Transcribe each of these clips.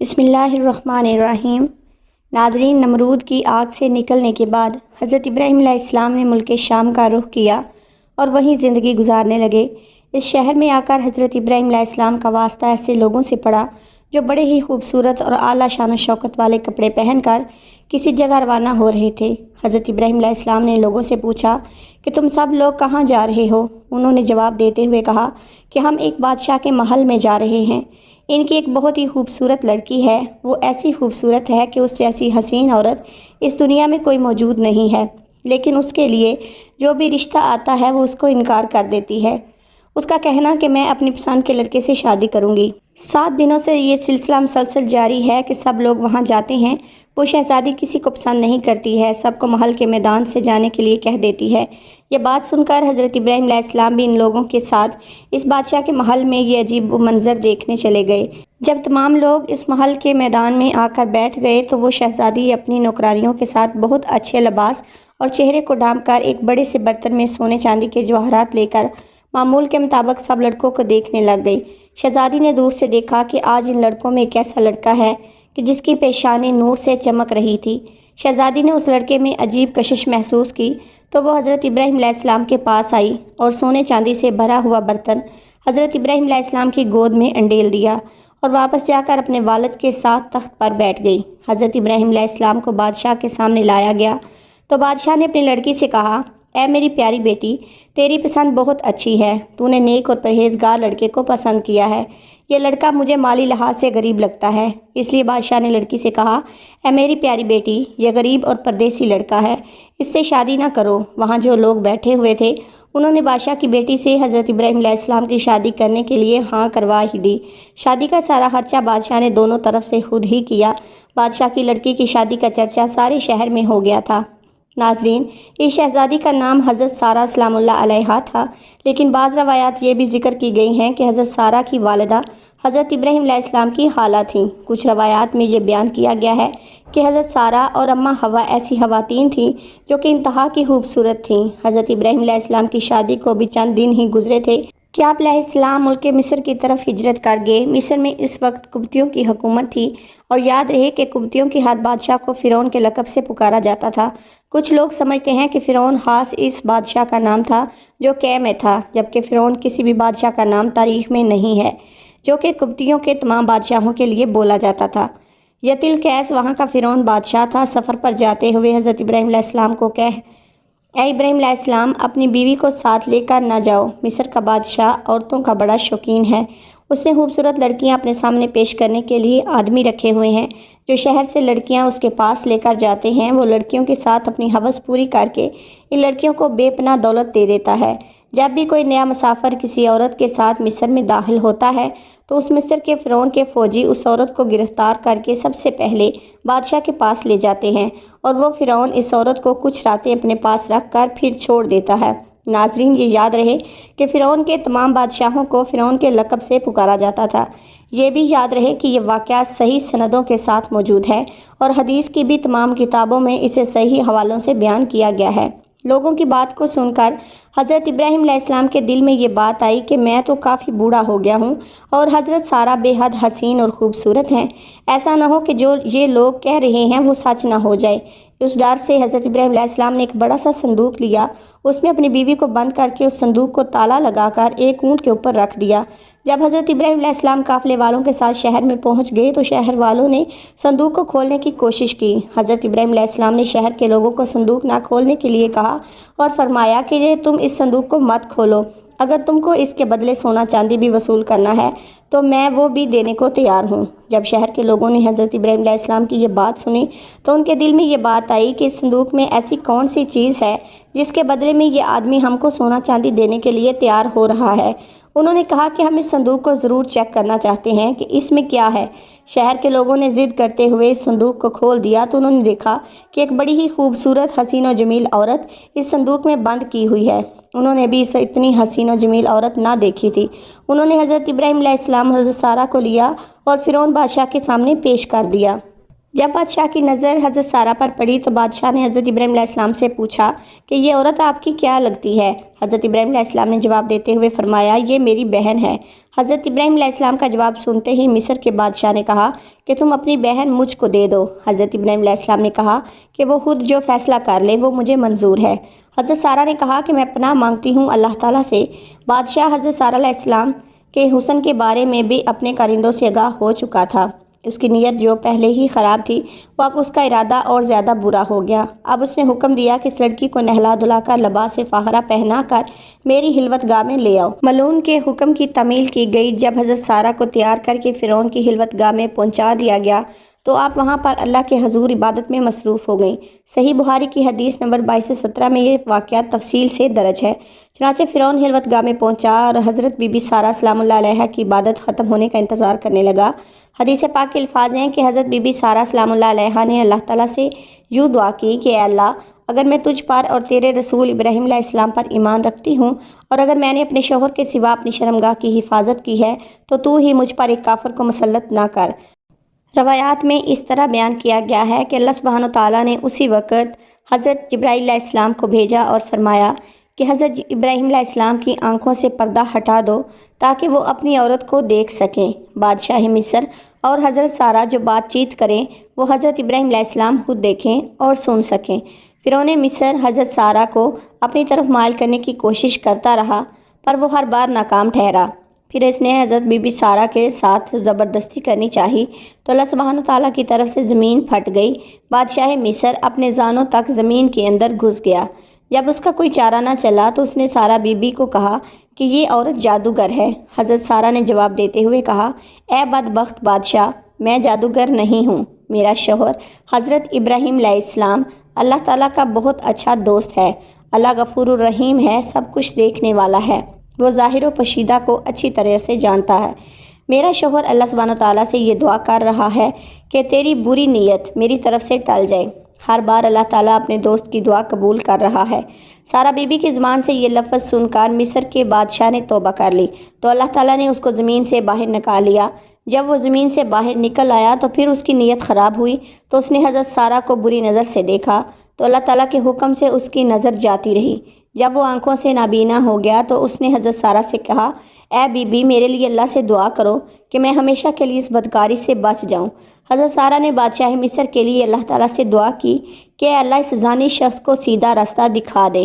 بسم اللہ الرحمن الرحیم۔ ناظرین، نمرود کی آگ سے نکلنے کے بعد حضرت ابراہیم علیہ السلام نے ملک شام کا رخ کیا اور وہیں زندگی گزارنے لگے۔ اس شہر میں آ کر حضرت ابراہیم علیہ السلام کا واسطہ ایسے لوگوں سے پڑا جو بڑے ہی خوبصورت اور اعلیٰ شان و شوکت والے کپڑے پہن کر کسی جگہ روانہ ہو رہے تھے۔ حضرت ابراہیم علیہ السلام نے لوگوں سے پوچھا کہ تم سب لوگ کہاں جا رہے ہو؟ انہوں نے جواب دیتے ہوئے کہا کہ ہم ایک بادشاہ کے محل میں جا رہے ہیں۔ ان کی ایک بہت ہی خوبصورت لڑکی ہے، وہ ایسی خوبصورت ہے کہ اس جیسی حسین عورت اس دنیا میں کوئی موجود نہیں ہے، لیکن اس کے لیے جو بھی رشتہ آتا ہے وہ اس کو انکار کر دیتی ہے۔ اس کا کہنا کہ میں اپنی پسند کے لڑکے سے شادی کروں گی۔ 7 دنوں سے یہ سلسلہ مسلسل جاری ہے کہ سب لوگ وہاں جاتے ہیں۔ وہ شہزادی کسی کو پسند نہیں کرتی ہے، سب کو محل کے میدان سے جانے کے لیے کہہ دیتی ہے۔ یہ بات سن کر حضرت ابراہیم علیہ السلام بھی ان لوگوں کے ساتھ اس بادشاہ کے محل میں یہ عجیب منظر دیکھنے چلے گئے۔ جب تمام لوگ اس محل کے میدان میں آ کر بیٹھ گئے تو وہ شہزادی اپنی نوکرانیوں کے ساتھ بہت اچھے لباس اور چہرے کو ڈھانپ کر ایک بڑے سے برتن میں سونے چاندی کے جواہرات لے کر معمول کے مطابق سب لڑکوں کو دیکھنے لگ گئی۔ شہزادی نے دور سے دیکھا کہ آج ان لڑکوں میں ایک ایسا لڑکا ہے کہ جس کی پیشانی نور سے چمک رہی تھی۔ شہزادی نے اس لڑکے میں عجیب کشش محسوس کی تو وہ حضرت ابراہیم علیہ السلام کے پاس آئی اور سونے چاندی سے بھرا ہوا برتن حضرت ابراہیم علیہ السلام کی گود میں انڈیل دیا اور واپس جا کر اپنے والد کے ساتھ تخت پر بیٹھ گئی۔ حضرت ابراہیم علیہ السلام کو بادشاہ کے سامنے لایا گیا تو بادشاہ نے اپنی لڑکی سے کہا، اے میری پیاری بیٹی، تیری پسند بہت اچھی ہے، تو نے نیک اور پرہیزگار لڑکے کو پسند کیا ہے۔ یہ لڑکا مجھے مالی لحاظ سے غریب لگتا ہے، اس لیے بادشاہ نے لڑکی سے کہا، اے میری پیاری بیٹی، یہ غریب اور پردیسی لڑکا ہے، اس سے شادی نہ کرو۔ وہاں جو لوگ بیٹھے ہوئے تھے انہوں نے بادشاہ کی بیٹی سے حضرت ابراہیم علیہ السلام کی شادی کرنے کے لیے ہاں کروا ہی دی۔ شادی کا سارا خرچہ بادشاہ نے دونوں طرف سے خود ہی کیا۔ بادشاہ کی لڑکی کی شادی کا چرچا سارے شہر میں ہو گیا تھا۔ ناظرین، اس شہزادی کا نام حضرت سارہ سلام اللہ علیہا تھا، لیکن بعض روایات یہ بھی ذکر کی گئی ہیں کہ حضرت سارہ کی والدہ حضرت ابراہیم علیہ السلام کی خالہ تھیں۔ کچھ روایات میں یہ بیان کیا گیا ہے کہ حضرت سارہ اور اماں حوا ایسی خواتین تھیں جو کہ انتہا کی خوبصورت تھیں۔ حضرت ابراہیم علیہ السلام کی شادی کو بھی چند دن ہی گزرے تھے کہ آپ علیہ السلام ملک مصر کی طرف ہجرت کر گئے۔ مصر میں اس وقت قبطیوں کی حکومت تھی اور یاد رہے کہ قبطیوں کی ہر بادشاہ کو فرعون کے لقب سے پکارا جاتا تھا۔ کچھ لوگ سمجھتے ہیں کہ فرعون خاص اس بادشاہ کا نام تھا جو کہ میں تھا، جبکہ فرعون کسی بھی بادشاہ کا نام تاریخ میں نہیں ہے، جو کہ قبطیوں کے تمام بادشاہوں کے لیے بولا جاتا تھا۔ یتل کیس وہاں کا فرعون بادشاہ تھا۔ سفر پر جاتے ہوئے حضرت ابراہیم علیہ السلام کو اے ابراہیم علیہ السلام، اپنی بیوی کو ساتھ لے کر نہ جاؤ، مصر کا بادشاہ عورتوں کا بڑا شوقین ہے۔ اس نے خوبصورت لڑکیاں اپنے سامنے پیش کرنے کے لیے آدمی رکھے ہوئے ہیں جو شہر سے لڑکیاں اس کے پاس لے کر جاتے ہیں۔ وہ لڑکیوں کے ساتھ اپنی ہوس پوری کر کے ان لڑکیوں کو بے پناہ دولت دے دیتا ہے۔ جب بھی کوئی نیا مسافر کسی عورت کے ساتھ مصر میں داخل ہوتا ہے تو اس مصر کے فرعون کے فوجی اس عورت کو گرفتار کر کے سب سے پہلے بادشاہ کے پاس لے جاتے ہیں اور وہ فرعون اس عورت کو کچھ راتیں اپنے پاس رکھ کر پھر چھوڑ دیتا ہے۔ ناظرین، یہ یاد رہے کہ فرعون کے تمام بادشاہوں کو فرعون کے لقب سے پکارا جاتا تھا۔ یہ بھی یاد رہے کہ یہ واقعہ صحیح سندوں کے ساتھ موجود ہے اور حدیث کی بھی تمام کتابوں میں اسے صحیح حوالوں سے بیان کیا گیا ہے۔ لوگوں کی بات کو سن کر حضرت ابراہیم علیہ السلام کے دل میں یہ بات آئی کہ میں تو کافی بوڑھا ہو گیا ہوں اور حضرت سارہ بے حد حسین اور خوبصورت ہیں، ایسا نہ ہو کہ جو یہ لوگ کہہ رہے ہیں وہ سچ نہ ہو جائے۔ اس ڈر سے حضرت ابراہیم علیہ السلام نے ایک بڑا سا صندوق لیا، اس میں اپنی بیوی کو بند کر کے اس صندوق کو تالا لگا کر ایک اونٹ کے اوپر رکھ دیا۔ جب حضرت ابراہیم علیہ السلام قافلے والوں کے ساتھ شہر میں پہنچ گئے تو شہر والوں نے صندوق کو کھولنے کی کوشش کی۔ حضرت ابراہیم علیہ السلام نے شہر کے لوگوں کو صندوق نہ کھولنے کے لیے کہا اور فرمایا کہ تم اس صندوق کو مت کھولو، اگر تم کو اس کے بدلے سونا چاندی بھی وصول کرنا ہے تو میں وہ بھی دینے کو تیار ہوں۔ جب شہر کے لوگوں نے حضرت ابراہیم علیہ السلام کی یہ بات سنی تو ان کے دل میں یہ بات آئی کہ اس صندوق میں ایسی کون سی چیز ہے جس کے بدلے میں یہ آدمی ہم کو سونا چاندی دینے کے لیے تیار ہو رہا ہے۔ انہوں نے کہا کہ ہم اس صندوق کو ضرور چیک کرنا چاہتے ہیں کہ اس میں کیا ہے۔ شہر کے لوگوں نے ضد کرتے ہوئے اس صندوق کو کھول دیا تو انہوں نے دیکھا کہ ایک بڑی ہی خوبصورت حسین و جمیل عورت اس صندوق میں بند کی ہوئی ہے۔ انہوں نے بھی اسے اتنی حسین و جمیل عورت نہ دیکھی تھی۔ انہوں نے حضرت ابراہیم علیہ السلام اور حضرت سارہ کو لیا اور فرعون بادشاہ کے سامنے پیش کر دیا۔ جب بادشاہ کی نظر حضرت سارہ پر پڑی تو بادشاہ نے حضرت ابراہیم علیہ السلام سے پوچھا کہ یہ عورت آپ کی کیا لگتی ہے؟ حضرت ابراہیم علیہ السلام نے جواب دیتے ہوئے فرمایا، یہ میری بہن ہے۔ حضرت ابراہیم علیہ السلام کا جواب سنتے ہی مصر کے بادشاہ نے کہا کہ تم اپنی بہن مجھ کو دے دو۔ حضرت ابراہیم علیہ السلام نے کہا کہ وہ خود جو فیصلہ کر لے وہ مجھے منظور ہے۔ حضرت سارہ نے کہا کہ میں پناہ مانگتی ہوں اللہ تعالیٰ سے۔ بادشاہ حضرت سارہ علیہ السلام کے حسن کے بارے میں بھی اپنے کارندوں سے آگاہ ہو چکا تھا۔ اس کی نیت جو پہلے ہی خراب تھی، وہ اب اس کا ارادہ اور زیادہ برا ہو گیا۔ اب اس نے حکم دیا کہ اس لڑکی کو نہلا دھلا کر لباس فاخرہ پہنا کر میری خلوت گاہ میں لے آؤ۔ ملعون کے حکم کی تعمیل کی گئی۔ جب حضرت سارہ کو تیار کر کے فرعون کی خلوت گاہ میں پہنچا دیا گیا تو آپ وہاں پر اللہ کے حضور عبادت میں مصروف ہو گئیں۔ صحیح بخاری کی حدیث نمبر 2217 میں یہ واقعہ تفصیل سے درج ہے۔ چنانچہ فرعون خلوت گاہ میں پہنچا اور حضرت بی بی سارہ سلام اللہ علیہا کی عبادت ختم ہونے کا انتظار کرنے لگا۔ حدیث پاک کے الفاظ ہیں کہ حضرت بی بی سارہ سلام اللہ علیہا نے اللہ تعالیٰ سے یوں دعا کی کہ اے اللہ، اگر میں تجھ پر اور تیرے رسول ابراہیم علیہ السلام پر ایمان رکھتی ہوں اور اگر میں نے اپنے شوہر کے سوا اپنی شرمگاہ کی حفاظت کی ہے تو ہی مجھ پر ایک کافر کو مسلط نہ کر۔ روایات میں اس طرح بیان کیا گیا ہے کہ اللہ سبحانہ و تعالیٰ نے اسی وقت حضرت جبرائیل علیہ السلام کو بھیجا اور فرمایا کہ حضرت ابراہیم علیہ السلام کی آنکھوں سے پردہ ہٹا دو تاکہ وہ اپنی عورت کو دیکھ سکیں۔ بادشاہ مصر اور حضرت سارہ جو بات چیت کریں وہ حضرت ابراہیم علیہ السلام خود دیکھیں اور سن سکیں۔ فرعون مصر حضرت سارہ کو اپنی طرف مائل کرنے کی کوشش کرتا رہا پر وہ ہر بار ناکام ٹھہرا۔ پھر اس نے حضرت بی بی سارہ کے ساتھ زبردستی کرنی چاہی تو اللہ سبحانہ تعالیٰ کی طرف سے زمین پھٹ گئی۔ بادشاہ مصر اپنے زانوں تک زمین کے اندر گھس گیا۔ جب اس کا کوئی چارہ نہ چلا تو اس نے سارہ بی بی کو کہا کہ یہ عورت جادوگر ہے۔ حضرت سارہ نے جواب دیتے ہوئے کہا، اے بدبخت بادشاہ، میں جادوگر نہیں ہوں۔ میرا شوہر حضرت ابراہیم علیہ السلام اللہ تعالیٰ کا بہت اچھا دوست ہے۔ اللہ غفور الرحیم ہے، سب کچھ دیکھنے والا ہے، وہ ظاہر و پوشیدہ کو اچھی طرح سے جانتا ہے۔ میرا شوہر اللہ سبحانہ تعالیٰ سے یہ دعا کر رہا ہے کہ تیری بری نیت میری طرف سے ٹل جائے۔ ہر بار اللہ تعالیٰ اپنے دوست کی دعا قبول کر رہا ہے۔ سارہ بی بی کی زبان سے یہ لفظ سن کر مصر کے بادشاہ نے توبہ کر لی تو اللہ تعالیٰ نے اس کو زمین سے باہر نکال لیا۔ جب وہ زمین سے باہر نکل آیا تو پھر اس کی نیت خراب ہوئی تو اس نے حضرت سارہ کو بری نظر سے دیکھا تو اللہ تعالیٰ کے حکم سے اس کی نظر جاتی رہی۔ جب وہ آنکھوں سے نابینا ہو گیا تو اس نے حضرت سارہ سے کہا، اے بی بی، میرے لیے اللہ سے دعا کرو کہ میں ہمیشہ کے لیے اس بدکاری سے بچ جاؤں۔ حضرت سارہ نے بادشاہ مصر کے لیے اللہ تعالیٰ سے دعا کی کہ اے اللہ، اس زانی شخص کو سیدھا راستہ دکھا دے۔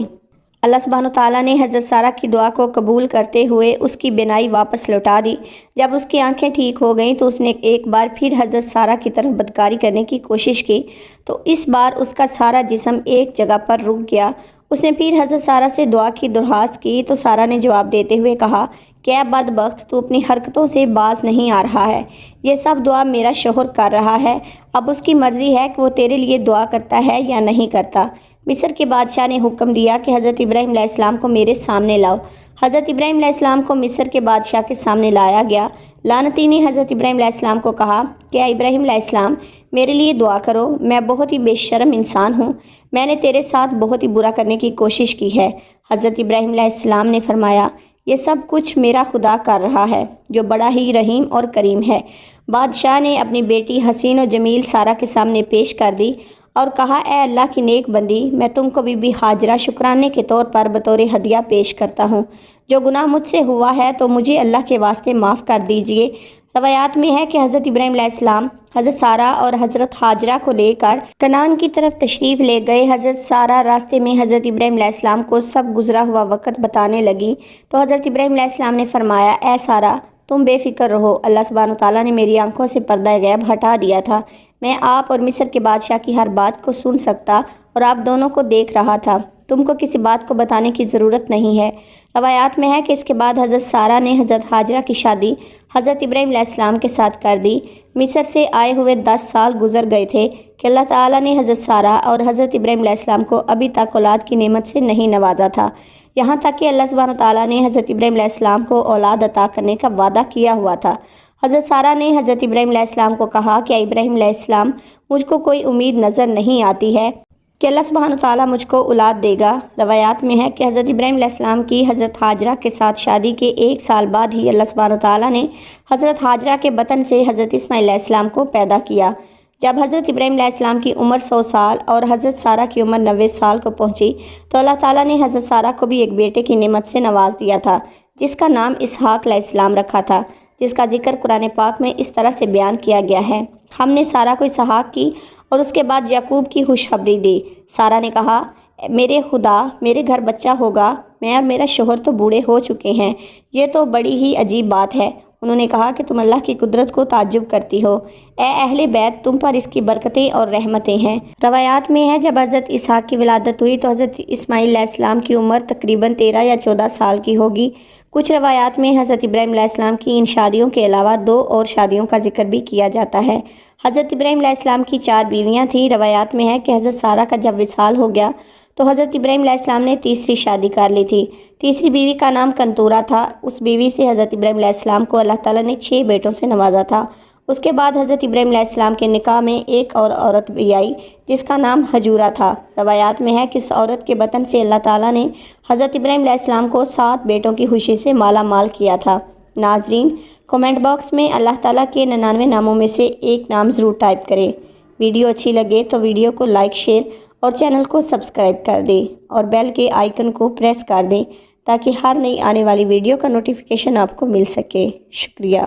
اللہ سبحانہ تعالیٰ نے حضرت سارہ کی دعا کو قبول کرتے ہوئے اس کی بینائی واپس لوٹا دی۔ جب اس کی آنکھیں ٹھیک ہو گئیں تو اس نے ایک بار پھر حضرت سارہ کی طرف بدکاری کرنے کی کوشش کی تو اس بار اس کا سارا جسم ایک جگہ پر رک گیا۔ اس نے پھر حضرت سارہ سے دعا کی درخواست کی تو سارہ نے جواب دیتے ہوئے کہا کہ اے بدبخت، تو اپنی حرکتوں سے باز نہیں آ رہا ہے۔ یہ سب دعا میرا شوہر کر رہا ہے، اب اس کی مرضی ہے کہ وہ تیرے لیے دعا کرتا ہے یا نہیں کرتا۔ مصر کے بادشاہ نے حکم دیا کہ حضرت ابراہیم علیہ السلام کو میرے سامنے لاؤ۔ حضرت ابراہیم علیہ السلام کو مصر کے بادشاہ کے سامنے لایا گیا۔ لعنتی نے حضرت ابراہیم علیہ السلام کو کہا کہ اے ابراہیم علیہ السلام، میرے لیے دعا کرو، میں بہت ہی بے شرم انسان ہوں، میں نے تیرے ساتھ بہت ہی برا کرنے کی کوشش کی ہے۔ حضرت ابراہیم علیہ السلام نے فرمایا، یہ سب کچھ میرا خدا کر رہا ہے جو بڑا ہی رحیم اور کریم ہے۔ بادشاہ نے اپنی بیٹی حسین و جمیل سارہ کے سامنے پیش کر دی اور کہا، اے اللہ کی نیک بندی، میں تم کو بی بی ہاجرہ شکرانے کے طور پر بطور ہدیہ پیش کرتا ہوں۔ جو گناہ مجھ سے ہوا ہے تو مجھے اللہ کے واسطے معاف کر دیجئے۔ روایات میں ہے کہ حضرت ابراہیم علیہ السلام حضرت سارہ اور حضرت ہاجرہ کو لے کر کنعان کی طرف تشریف لے گئے۔ حضرت سارہ راستے میں حضرت ابراہیم علیہ السلام کو سب گزرا ہوا وقت بتانے لگی تو حضرت ابراہیم علیہ السلام نے فرمایا، اے سارہ، تم بے فکر رہو، اللہ سبحانہ تعالیٰ نے میری آنکھوں سے پردہ غیب ہٹا دیا تھا، میں آپ اور مصر کے بادشاہ کی ہر بات کو سن سکتا اور آپ دونوں کو دیکھ رہا تھا، تم کو کسی بات کو بتانے کی ضرورت نہیں ہے۔ روایات میں ہے کہ اس کے بعد حضرت سارہ نے حضرت ہاجرہ کی شادی حضرت ابراہیم علیہ السلام کے ساتھ کر دی۔ مصر سے آئے ہوئے 10 سال گزر گئے تھے کہ اللہ تعالیٰ نے حضرت سارہ اور حضرت ابراہیم علیہ السلام کو ابھی تک اولاد کی نعمت سے نہیں نوازا تھا، یہاں تک کہ اللہ سبحانہ تعالیٰ نے حضرت ابراہیم علیہ السلام کو اولاد عطا کرنے کا وعدہ کیا ہوا تھا۔ حضرت سارہ نے حضرت ابراہیم علیہ السلام کو کہا کہ اے ابراہیم علیہ السلام، مجھ کو کوئی امید نظر نہیں آتی ہے کہ اللہ سبحانہ تعالیٰ مجھ کو اولاد دے گا۔ روایات میں ہے کہ حضرت ابراہیم علیہ السلام کی حضرت ہاجرہ کے ساتھ شادی کے 1 سال بعد ہی اللہ سبحانہ تعالیٰ نے حضرت ہاجرہ کے بطن سے حضرت اسماعیل علیہ السلام کو پیدا کیا۔ جب حضرت ابراہیم علیہ السلام کی عمر 100 سال اور حضرت سارہ کی عمر 90 سال کو پہنچی تو اللہ تعالیٰ نے حضرت سارہ کو بھی ایک بیٹے کی نعمت سے نواز دیا تھا جس کا نام اسحاق علیہ السلام رکھا تھا، جس کا ذکر قرآن پاک میں اس طرح سے بیان کیا گیا ہے: ہم نے سارہ کو اسحاق کی اور اس کے بعد یعقوب کی خوشخبری دی۔ سارہ نے کہا، میرے خدا، میرے گھر بچہ ہوگا، میں اور میرا شوہر تو بوڑھے ہو چکے ہیں، یہ تو بڑی ہی عجیب بات ہے۔ انہوں نے کہا کہ تم اللہ کی قدرت کو تعجب کرتی ہو، اے اہل بیت، تم پر اس کی برکتیں اور رحمتیں ہیں۔ روایات میں ہے جب حضرت اسحاق کی ولادت ہوئی تو حضرت اسماعیل علیہ السلام کی عمر تقریباً 13 یا 14 سال کی ہوگی۔ کچھ روایات میں حضرت ابراہیم علیہ السلام کی ان شادیوں کے علاوہ 2 اور شادیوں کا ذکر بھی کیا جاتا ہے۔ حضرت ابراہیم علیہ السلام کی 4 بیویاں تھیں۔ روایات میں ہے کہ حضرت سارہ کا جب وصال ہو گیا تو حضرت ابراہیم علیہ السلام نے تیسری شادی کر لی تھی۔ تیسری بیوی کا نام کنتورہ تھا۔ اس بیوی سے حضرت ابراہیم علیہ السلام کو اللہ تعالیٰ نے 6 بیٹوں سے نوازا تھا۔ اس کے بعد حضرت ابراہیم علیہ السلام کے نکاح میں ایک اور عورت بھی آئی جس کا نام حجورہ تھا۔ روایات میں ہے کہ اس عورت کے بطن سے اللہ تعالیٰ نے حضرت ابراہیم علیہ السلام کو 7 بیٹوں کی خوشی سے مالا مال کیا تھا۔ ناظرین، کومنٹ باکس میں اللہ تعالیٰ کے 99 ناموں میں سے ایک نام ضرور ٹائپ کریں۔ ویڈیو اچھی لگے تو ویڈیو کو لائک، شیئر اور چینل کو سبسکرائب کر دیں اور بیل کے آئیکن کو پریس کر دیں تاکہ ہر نئی آنے والی ویڈیو کا نوٹیفیکیشن آپ کو مل سکے۔ شکریہ۔